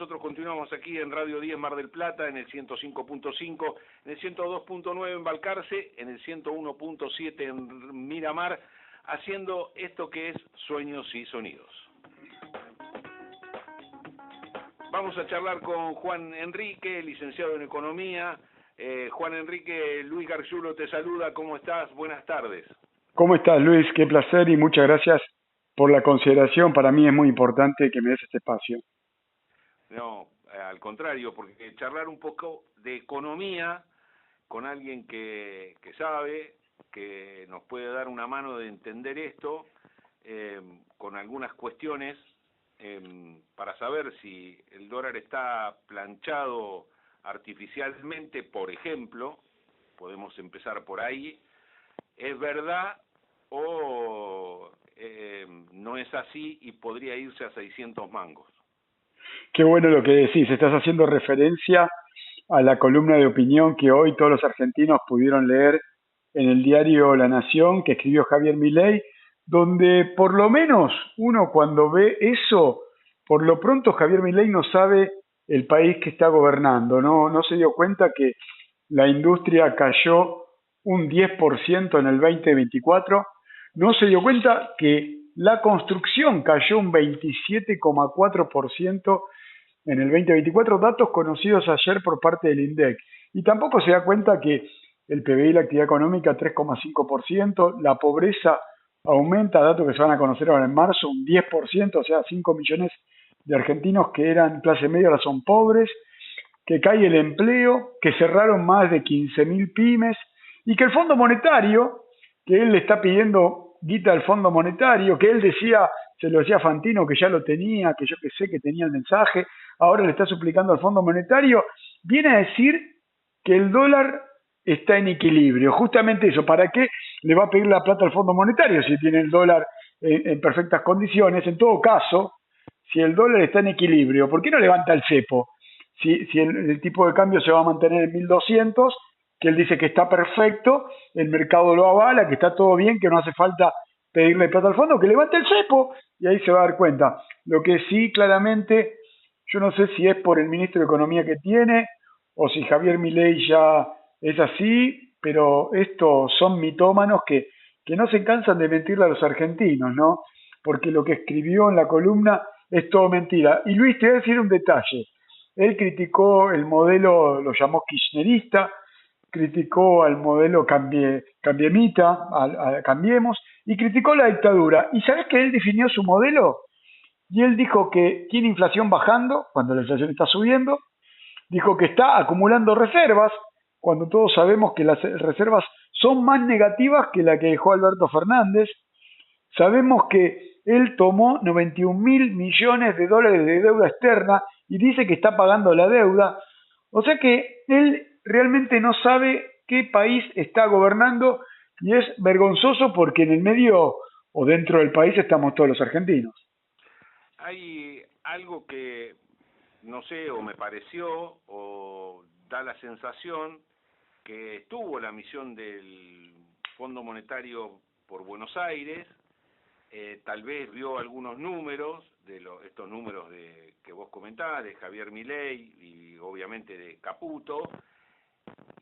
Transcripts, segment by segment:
nosotros continuamos aquí en Radio 10 Mar del Plata, en el 105.5, en el 102.9 en Balcarce, en el 101.7 en Miramar, haciendo esto que es Sueños y Sonidos. Vamos a charlar con Juan Enrique, licenciado en Economía. Juan Enrique, Luis Gargiulo te saluda, ¿cómo estás? Buenas tardes. ¿Cómo estás, Luis? Qué placer y muchas gracias por la consideración. Para mí es muy importante que me des este espacio. No, al contrario, porque charlar un poco de economía con alguien que sabe, que nos puede dar una mano de entender esto, con algunas cuestiones, para saber si el dólar está planchado artificialmente, por ejemplo, podemos empezar por ahí, ¿es verdad o no es así y podría irse a 600 mangos? Qué bueno lo que decís. Estás haciendo referencia a la columna de opinión que hoy todos los argentinos pudieron leer en el diario La Nación, que escribió Javier Milei, donde por lo menos uno cuando ve eso, por lo pronto Javier Milei no sabe el país que está gobernando, no se dio cuenta que la industria cayó un 10% en el 2024, no se dio cuenta que la construcción cayó un 27,4% en el 2024, datos conocidos ayer por parte del INDEC. Y tampoco se da cuenta que el PBI, la actividad económica, 3,5%, la pobreza aumenta, datos que se van a conocer ahora en marzo, un 10%, o sea, 5 millones de argentinos que eran clase media ahora son pobres, que cae el empleo, que cerraron más de 15.000 pymes y que el Fondo Monetario, que él le está pidiendo guita al Fondo Monetario, que él decía, se lo decía Fantino que ya lo tenía, que yo que sé que tenía el mensaje, ahora le está suplicando al Fondo Monetario, viene a decir que el dólar está en equilibrio. Justamente eso, ¿para qué le va a pedir la plata al Fondo Monetario si tiene el dólar en perfectas condiciones? En todo caso, si el dólar está en equilibrio, ¿por qué no levanta el cepo? Si el tipo de cambio se va a mantener en 1.200, que él dice que está perfecto, el mercado lo avala, que está todo bien, que no hace falta pedirle plata al fondo, que levante el cepo y ahí se va a dar cuenta. Lo que sí, claramente, yo no sé si es por el ministro de Economía que tiene o si Javier Milei ya es así, pero estos son mitómanos que no se cansan de mentirle a los argentinos, ¿no? Porque lo que escribió en la columna es todo mentira. Y Luis, te voy a decir un detalle. Él criticó el modelo, lo llamó kirchnerista, criticó al modelo cambiemita, a Cambiemos, y criticó la dictadura. ¿Y sabés que él definió su modelo? Y él dijo que tiene inflación bajando, cuando la inflación está subiendo, dijo que está acumulando reservas, cuando todos sabemos que las reservas son más negativas que la que dejó Alberto Fernández. Sabemos que él tomó 91.000 millones de dólares de deuda externa y dice que está pagando la deuda. O sea que él realmente no sabe qué país está gobernando y es vergonzoso porque en el medio o dentro del país estamos todos los argentinos. Hay algo que no sé, o me pareció, o da la sensación que estuvo la misión del Fondo Monetario por Buenos Aires, tal vez vio algunos números, estos números que vos comentás, de Javier Milei y obviamente de Caputo,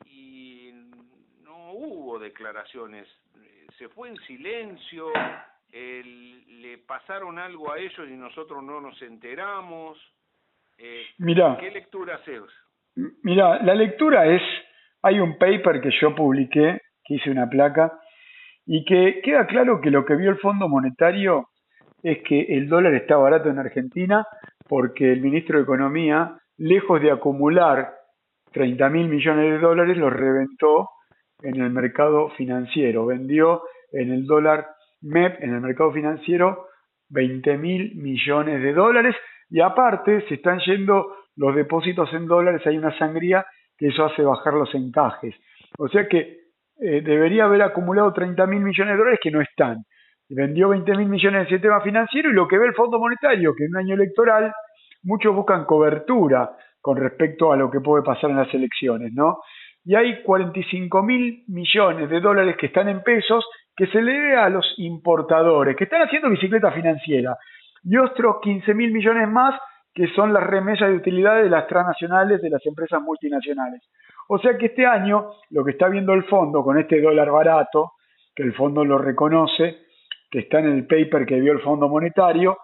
y no hubo declaraciones, se fue en silencio, le pasaron algo a ellos y nosotros no nos enteramos. Mirá, ¿qué lectura haces? Mira, la lectura es, hay un paper que yo publiqué, que hice una placa, y que queda claro que lo que vio el Fondo Monetario es que el dólar está barato en Argentina porque el ministro de Economía, lejos de acumular 30.000 millones de dólares, los reventó en el mercado financiero, vendió en el dólar MEP, en el mercado financiero, 20.000 millones de dólares, y aparte se están yendo los depósitos en dólares, hay una sangría que eso hace bajar los encajes. O sea que debería haber acumulado 30.000 millones de dólares que no están. Vendió 20.000 millones en el sistema financiero y lo que ve el Fondo Monetario, que en un año electoral muchos buscan cobertura con respecto a lo que puede pasar en las elecciones, ¿no? Y hay 45.000 millones de dólares que están en pesos que se le debe a los importadores, que están haciendo bicicleta financiera, y otros 15.000 millones más que son las remesas de utilidades de las transnacionales de las empresas multinacionales. O sea que este año lo que está viendo el fondo con este dólar barato, que el fondo lo reconoce, que está en el paper que vio el Fondo Monetario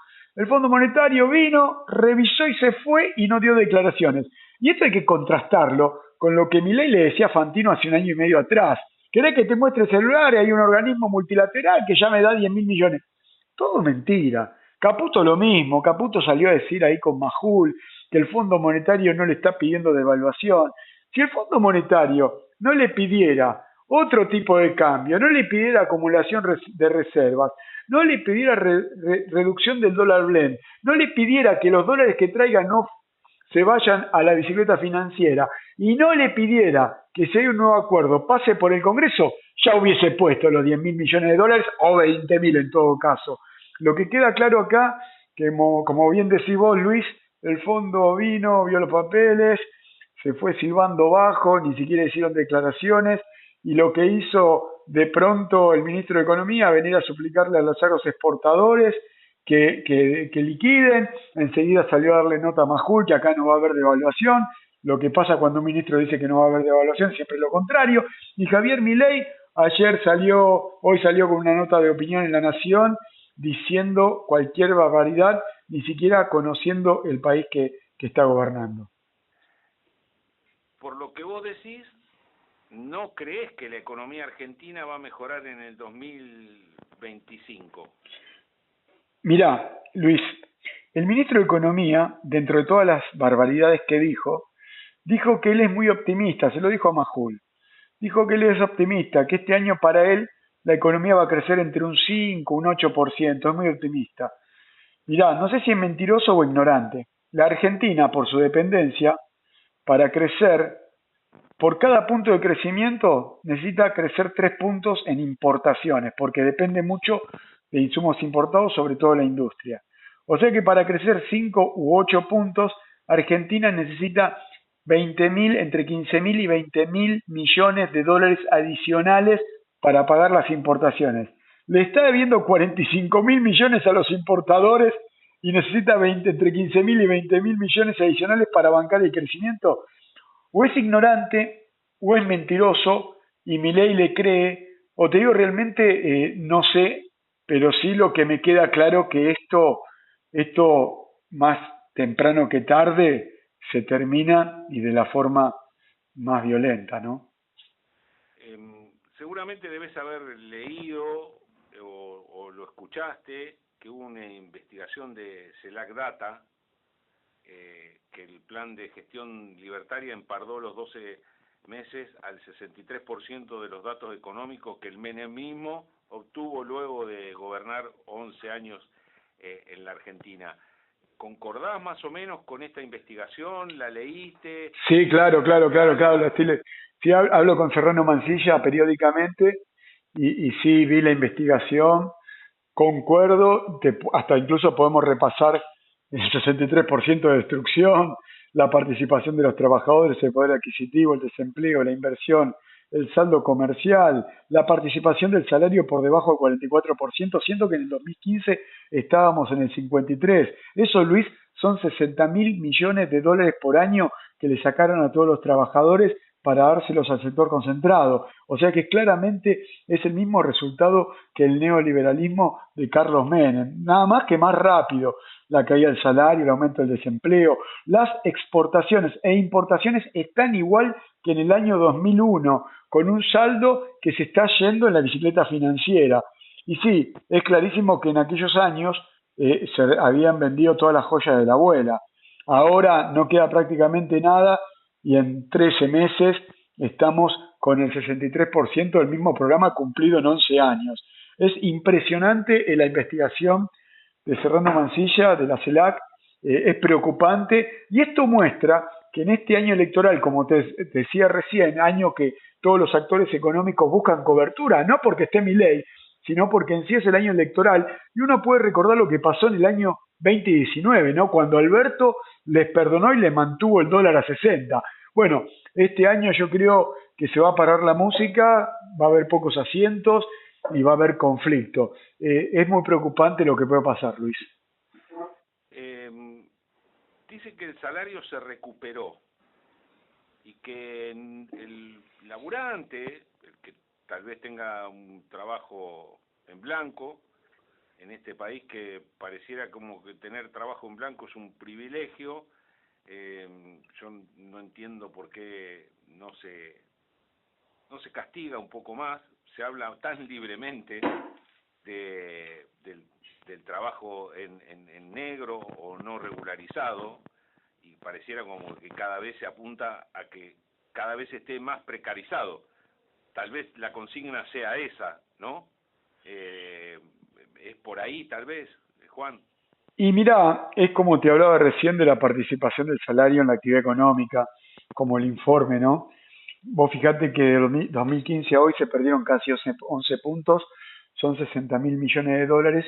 vino, revisó y se fue y no dio declaraciones. Y esto hay que contrastarlo con lo que Milei le decía a Fantino hace 1 año y medio atrás. ¿Querés que te muestre celulares? Hay un organismo multilateral que ya me da 10.000 millones. Todo mentira. Caputo lo mismo. Caputo salió a decir ahí con Majul que el Fondo Monetario no le está pidiendo devaluación. Si el Fondo Monetario no le pidiera otro tipo de cambio, no le pidiera acumulación de reservas, no le pidiera reducción del dólar blend, no le pidiera que los dólares que traiga no se vayan a la bicicleta financiera y no le pidiera que si hay un nuevo acuerdo pase por el Congreso, ya hubiese puesto los 10.000 millones de dólares o 20.000 en todo caso. Lo que queda claro acá, que como bien decís vos, Luis, el fondo vino, vio los papeles, se fue silbando bajo, ni siquiera hicieron declaraciones, y lo que hizo de pronto el ministro de Economía, venir a suplicarle a los agros exportadores que liquiden, enseguida salió a darle nota a Majul que acá no va a haber devaluación, lo que pasa cuando un ministro dice que no va a haber devaluación, siempre es lo contrario, y Javier Milei hoy salió con una nota de opinión en La Nación diciendo cualquier barbaridad, ni siquiera conociendo el país que está gobernando. Por lo que vos decís, ¿no crees que la economía argentina va a mejorar en el 2025? Mirá, Luis, el ministro de Economía, dentro de todas las barbaridades que dijo que él es muy optimista, se lo dijo a Majul. Dijo que él es optimista, que este año para él la economía va a crecer entre un 5, un 8%, es muy optimista. Mirá, no sé si es mentiroso o ignorante. La Argentina, por su dependencia, para crecer, por cada punto de crecimiento necesita crecer 3 puntos en importaciones, porque depende mucho de insumos importados, sobre todo la industria. O sea que para crecer 5 u 8 puntos, Argentina necesita entre 15.000 y 20.000 millones de dólares adicionales para pagar las importaciones. Le está debiendo 45.000 millones a los importadores y necesita entre 15.000 y 20.000 millones adicionales para bancar el crecimiento. O es ignorante, o es mentiroso, y Milei le cree, o te digo realmente, no sé, pero sí lo que me queda claro que esto más temprano que tarde se termina y de la forma más violenta, ¿no? Seguramente debes haber leído o lo escuchaste que hubo una investigación de CELAC Data, que el plan de gestión libertaria empardó los 12 meses al 63% de los datos económicos que el menemismo obtuvo luego de gobernar 11 años en la Argentina. ¿Concordás más o menos con esta investigación? ¿La leíste? Sí, claro. Sí, hablo con Serrano Mansilla periódicamente y sí vi la investigación, concuerdo, hasta incluso podemos repasar el 63% de destrucción, la participación de los trabajadores, el poder adquisitivo, el desempleo, la inversión, el saldo comercial, la participación del salario por debajo del 44%, siendo que en el 2015 estábamos en el 53%. Eso, Luis, son 60.000 millones de dólares por año que le sacaron a todos los trabajadores para dárselos al sector concentrado. O sea que claramente es el mismo resultado que el neoliberalismo de Carlos Menem, nada más que más rápido. La caída del salario, el aumento del desempleo, las exportaciones e importaciones están igual que en el año 2001, con un saldo que se está yendo en la bicicleta financiera. Y sí, es clarísimo que en aquellos años se habían vendido todas las joyas de la abuela. Ahora no queda prácticamente nada y en 13 meses estamos con el 63% del mismo programa cumplido en 11 años. Es impresionante la investigación de Serrano Mansilla, de la CELAC, es preocupante y esto muestra que en este año electoral, como te decía recién, año que todos los actores económicos buscan cobertura, no porque esté Milei, sino porque en sí es el año electoral, y uno puede recordar lo que pasó en el año 2019, ¿no? Cuando Alberto les perdonó y les mantuvo el dólar a 60. Bueno, este año yo creo que se va a parar la música, va a haber pocos asientos y va a haber conflicto. Es muy preocupante lo que puede pasar, Luis. dice que el salario se recuperó y que el laburante, el que tal vez tenga un trabajo en blanco, en este país que pareciera como que tener trabajo en blanco es un privilegio, yo no entiendo por qué no se castiga un poco más, se habla tan libremente del trabajo en negro o no regularizado, y pareciera como que cada vez se apunta a que cada vez esté más precarizado. Tal vez la consigna sea esa, ¿no? Es por ahí tal vez, Juan. Y mira, es como te hablaba recién de la participación del salario en la actividad económica, como el informe, ¿no? Vos fijate que de 2015 a hoy se perdieron casi 11 puntos, son 60.000 millones de dólares,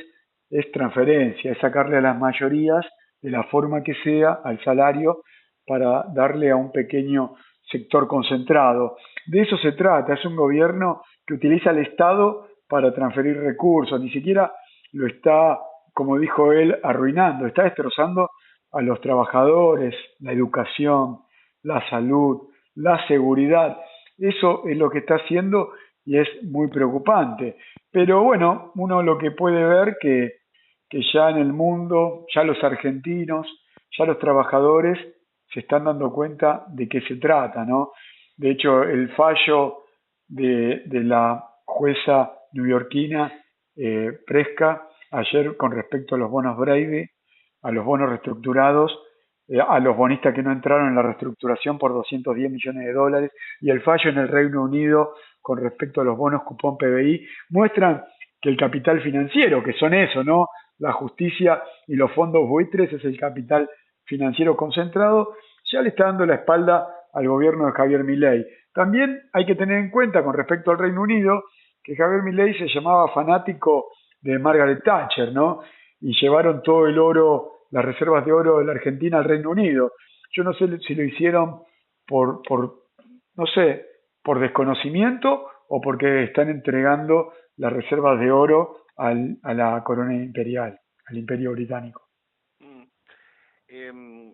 es transferencia, es sacarle a las mayorías de la forma que sea al salario para darle a un pequeño sector concentrado. De eso se trata, es un gobierno que utiliza al Estado para transferir recursos, ni siquiera lo está, como dijo él, arruinando, está destrozando a los trabajadores, la educación, la salud, la seguridad. Eso es lo que está haciendo y es muy preocupante. Pero bueno, uno lo que puede ver que ya en el mundo, ya los argentinos, ya los trabajadores se están dando cuenta de qué se trata, ¿no? De hecho, el fallo de la jueza neoyorquina Presca ayer con respecto a los bonos Brady, a los bonos reestructurados, a los bonistas que no entraron en la reestructuración por 210 millones de dólares y el fallo en el Reino Unido con respecto a los bonos cupón PBI muestran que el capital financiero, que son eso, ¿no? La justicia y los fondos buitres es el capital financiero concentrado, ya le está dando la espalda al gobierno de Javier Milei. También hay que tener en cuenta con respecto al Reino Unido que Javier Milei se llamaba fanático de Margaret Thatcher, ¿no? Y llevaron todo el oro, las reservas de oro de la Argentina al Reino Unido. Yo no sé si lo hicieron no sé, por desconocimiento o porque están entregando las reservas de oro a la corona imperial, al imperio británico. Mm.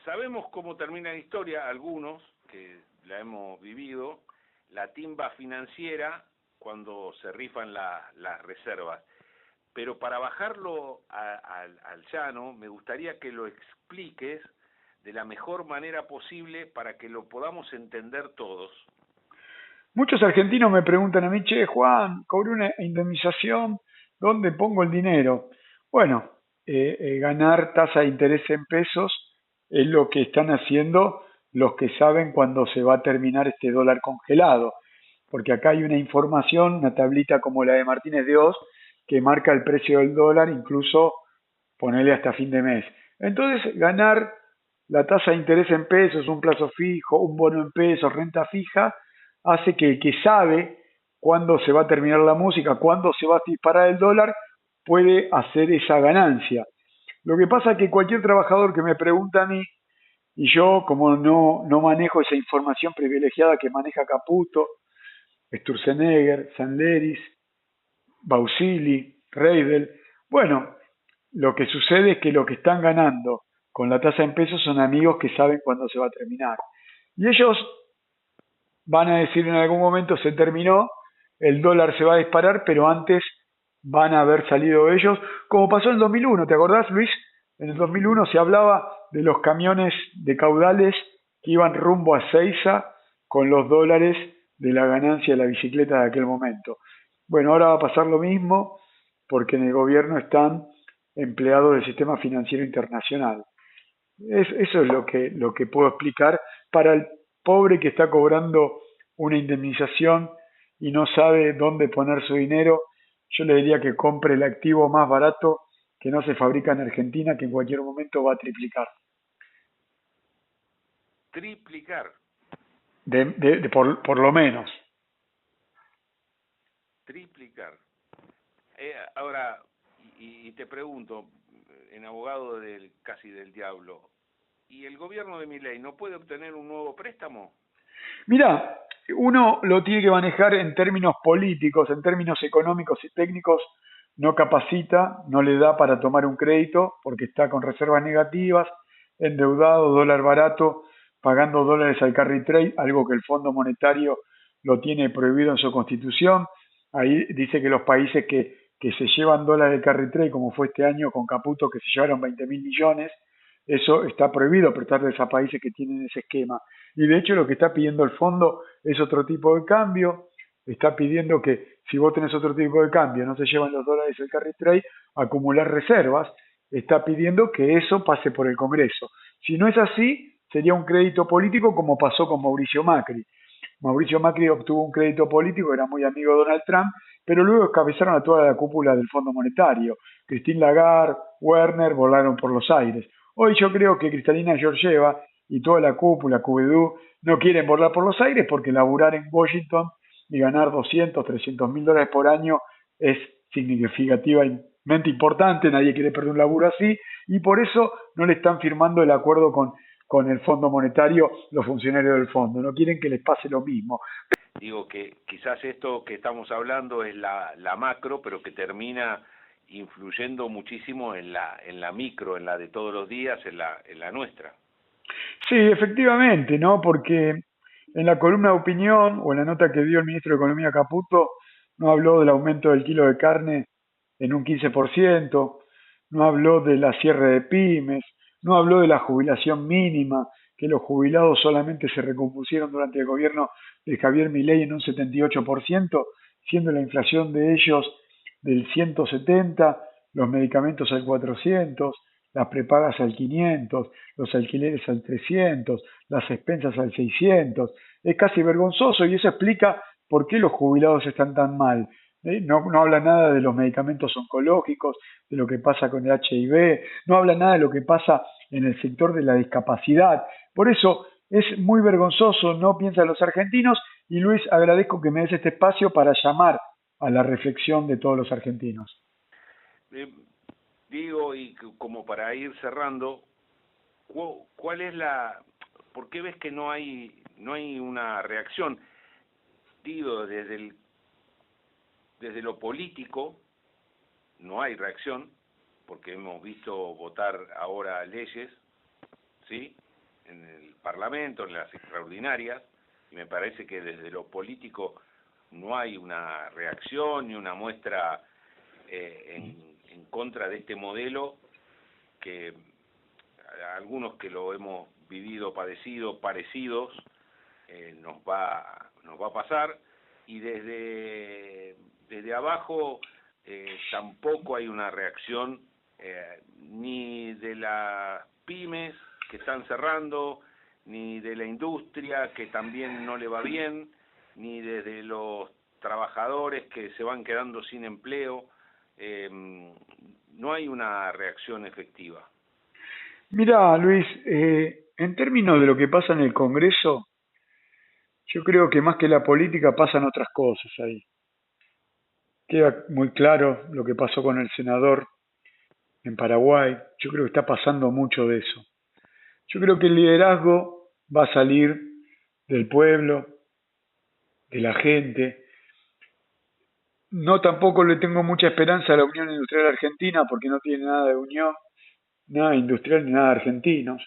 Sabemos cómo termina la historia, algunos que la hemos vivido, la timba financiera cuando se rifan las reservas. Pero para bajarlo al llano, me gustaría que lo expliques de la mejor manera posible para que lo podamos entender todos. Muchos argentinos me preguntan a mí, che, Juan, cobré una indemnización, ¿dónde pongo el dinero? Bueno, ganar tasa de interés en pesos es lo que están haciendo los que saben cuándo se va a terminar este dólar congelado, porque acá hay una información, una tablita como la de Martínez de Oz, que marca el precio del dólar, incluso ponerle hasta fin de mes. Entonces, ganar la tasa de interés en pesos, un plazo fijo, un bono en pesos, renta fija, hace que el que sabe cuándo se va a terminar la música, cuándo se va a disparar el dólar, puede hacer esa ganancia. Lo que pasa es que cualquier trabajador que me pregunta a mí, y yo como no manejo esa información privilegiada que maneja Caputo, Sturzenegger, Sanleris, Bausili, Reidel, bueno, lo que sucede es que lo que están ganando con la tasa en pesos son amigos que saben cuándo se va a terminar. Y ellos van a decir en algún momento se terminó, el dólar se va a disparar, pero antes van a haber salido ellos, como pasó en 2001, ¿te acordás, Luis? En el 2001 se hablaba de los camiones de caudales que iban rumbo a Seiza con los dólares de la ganancia de la bicicleta de aquel momento. Bueno, ahora va a pasar lo mismo porque en el gobierno están empleados del sistema financiero internacional. Eso es lo que puedo explicar para el pobre que está cobrando una indemnización y no sabe dónde poner su dinero. Yo le diría que compre el activo más barato que no se fabrica en Argentina, que en cualquier momento va a triplicar. Triplicar. Por lo menos. Triplicar. Ahora, y te pregunto, en abogado casi del diablo, ¿y el gobierno de Milei no puede obtener un nuevo préstamo? Mira, uno lo tiene que manejar en términos políticos, en términos económicos y técnicos, no capacita, no le da para tomar un crédito porque está con reservas negativas, endeudado, dólar barato, pagando dólares al carry trade, algo que el Fondo Monetario lo tiene prohibido en su constitución. Ahí dice que los países que se llevan dólares del carry trade, como fue este año con Caputo, que se llevaron 20.000 millones, eso está prohibido prestarles a países que tienen ese esquema. Y de hecho lo que está pidiendo el fondo es otro tipo de cambio, está pidiendo que si vos tenés otro tipo de cambio, no se llevan los dólares del carry trade, acumular reservas, está pidiendo que eso pase por el Congreso. Si no es así, sería un crédito político como pasó con Mauricio Macri. Mauricio Macri obtuvo un crédito político, era muy amigo de Donald Trump, pero luego escabezaron a toda la cúpula del Fondo Monetario. Christine Lagarde, Werner volaron por los aires. Hoy yo creo que Cristalina Georgieva y toda la cúpula, Cuvedú, no quieren volar por los aires porque laburar en Washington y ganar 200, 300 mil dólares por año es significativamente importante, nadie quiere perder un laburo así, y por eso no le están firmando el acuerdo con el Fondo Monetario los funcionarios del fondo, no quieren que les pase lo mismo. Digo que quizás esto que estamos hablando es la macro, pero que termina influyendo muchísimo en la micro, en la de todos los días, en la nuestra. Sí, efectivamente, ¿no? Porque en la columna de opinión o en la nota que dio el ministro de Economía Caputo, no habló del aumento del kilo de carne en un 15%, no habló de la cierre de pymes, no habló de la jubilación mínima, que los jubilados solamente se recompusieron durante el gobierno de Javier Milei en un 78%, siendo la inflación de ellos del 170, los medicamentos al 400, las prepagas al 500, los alquileres al 300, las expensas al 600. Es casi vergonzoso y eso explica por qué los jubilados están tan mal. No habla nada de los medicamentos oncológicos, de lo que pasa con el HIV, no habla nada de lo que pasa en el sector de la discapacidad. Por eso es muy vergonzoso, no piensan los argentinos, y Luis, agradezco que me des este espacio para llamar a la reflexión de todos los argentinos. Eh, Digo, y como para ir cerrando, ¿cuál es por qué ves que no hay una reacción? Digo, desde lo político no hay reacción, porque hemos visto votar ahora leyes, ¿sí? En el Parlamento, en las extraordinarias, y me parece que desde lo político no hay una reacción ni una muestra en contra de este modelo que algunos que lo hemos vivido, padecido, parecidos, nos va a pasar, y desde abajo tampoco hay una reacción ni de las pymes que están cerrando, ni de la industria que también no le va bien, ni desde los trabajadores que se van quedando sin empleo. No hay una reacción efectiva. Mira, Luis, en términos de lo que pasa en el Congreso, yo creo que más que la política pasan otras cosas ahí. Queda muy claro lo que pasó con el senador en Paraguay. Yo creo que está pasando mucho de eso. Yo creo que el liderazgo va a salir del pueblo, de la gente. No, tampoco le tengo mucha esperanza a la Unión Industrial Argentina porque no tiene nada de unión, nada industrial ni nada de argentinos.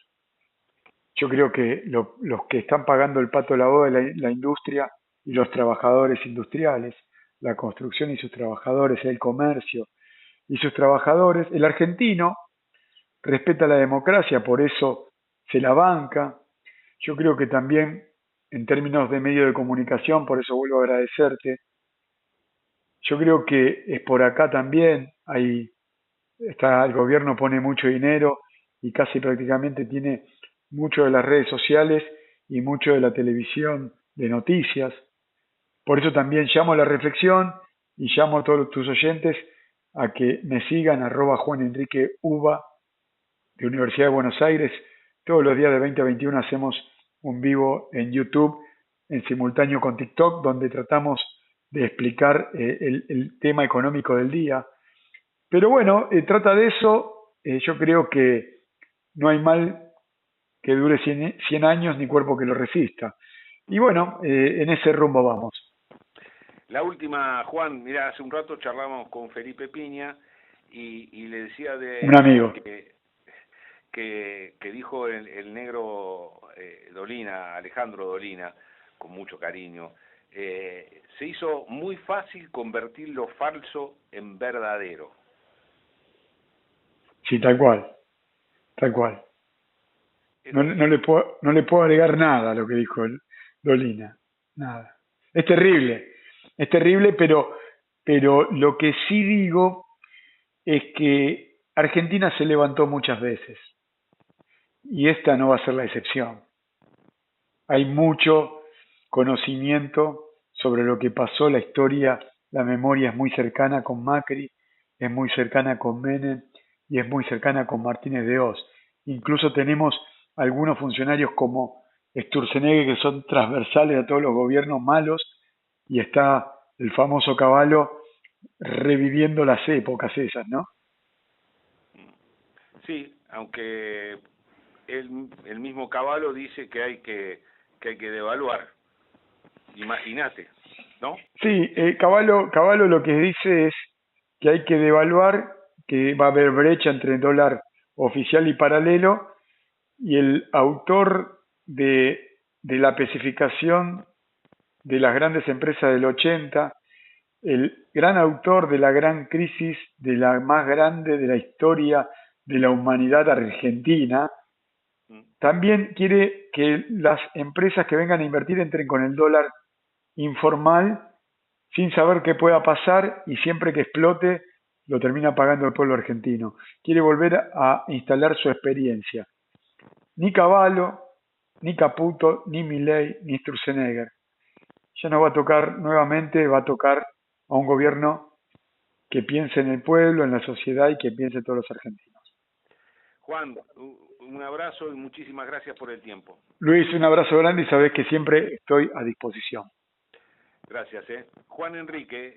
Yo creo que los que están pagando el pato de la boda es la industria y los trabajadores industriales, la construcción y sus trabajadores, el comercio y sus trabajadores. El argentino respeta la democracia, por eso se la banca. Yo creo que también en términos de medio de comunicación, por eso vuelvo a agradecerte, yo creo que es por acá también, el gobierno pone mucho dinero y casi prácticamente tiene mucho de las redes sociales y mucho de la televisión de noticias. Por eso también llamo a la reflexión y llamo a todos tus oyentes a que me sigan @Juan Enrique Uva de Universidad de Buenos Aires. Todos los días de 20 a 21 hacemos un vivo en YouTube en simultáneo con TikTok donde tratamos de explicar el tema económico del día. Pero bueno, trata de eso. Yo creo que no hay mal que dure 100 años ni cuerpo que lo resista. Y bueno, en ese rumbo vamos. La última, Juan, mira, hace un rato charlamos con Felipe Piña y le decía Un amigo. que dijo el negro Dolina, Alejandro Dolina, con mucho cariño. Se hizo muy fácil convertir lo falso en verdadero. Sí, tal cual, tal cual. No le puedo agregar nada a lo que dijo Dolina, nada. Es terrible, pero lo que sí digo es que Argentina se levantó muchas veces y esta no va a ser la excepción. Hay mucho conocimiento sobre lo que pasó, la historia, la memoria es muy cercana con Macri, es muy cercana con Menem y es muy cercana con Martínez de Oz. Incluso tenemos algunos funcionarios como Sturzenegger que son transversales a todos los gobiernos malos y está el famoso Cavallo reviviendo las épocas esas, ¿no? Sí, aunque el mismo Cavallo dice que hay que devaluar. Imagínate, ¿no? Sí, Cavallo lo que dice es que hay que devaluar, que va a haber brecha entre el dólar oficial y paralelo, y el autor de la especificación de las grandes empresas del 80, el gran autor de la gran crisis, de la más grande de la historia de la humanidad argentina, también quiere que las empresas que vengan a invertir entren con el dólar informal sin saber qué pueda pasar y siempre que explote lo termina pagando el pueblo argentino. Quiere volver a instalar su experiencia. Ni Cavallo, ni Caputo, ni Milei, ni Sturzenegger. Ya no va a tocar nuevamente, va a tocar a un gobierno que piense en el pueblo, en la sociedad y que piense en todos los argentinos. Juan, un abrazo y muchísimas gracias por el tiempo. Luis, un abrazo grande y sabes que siempre estoy a disposición. Gracias, Juan Enrique.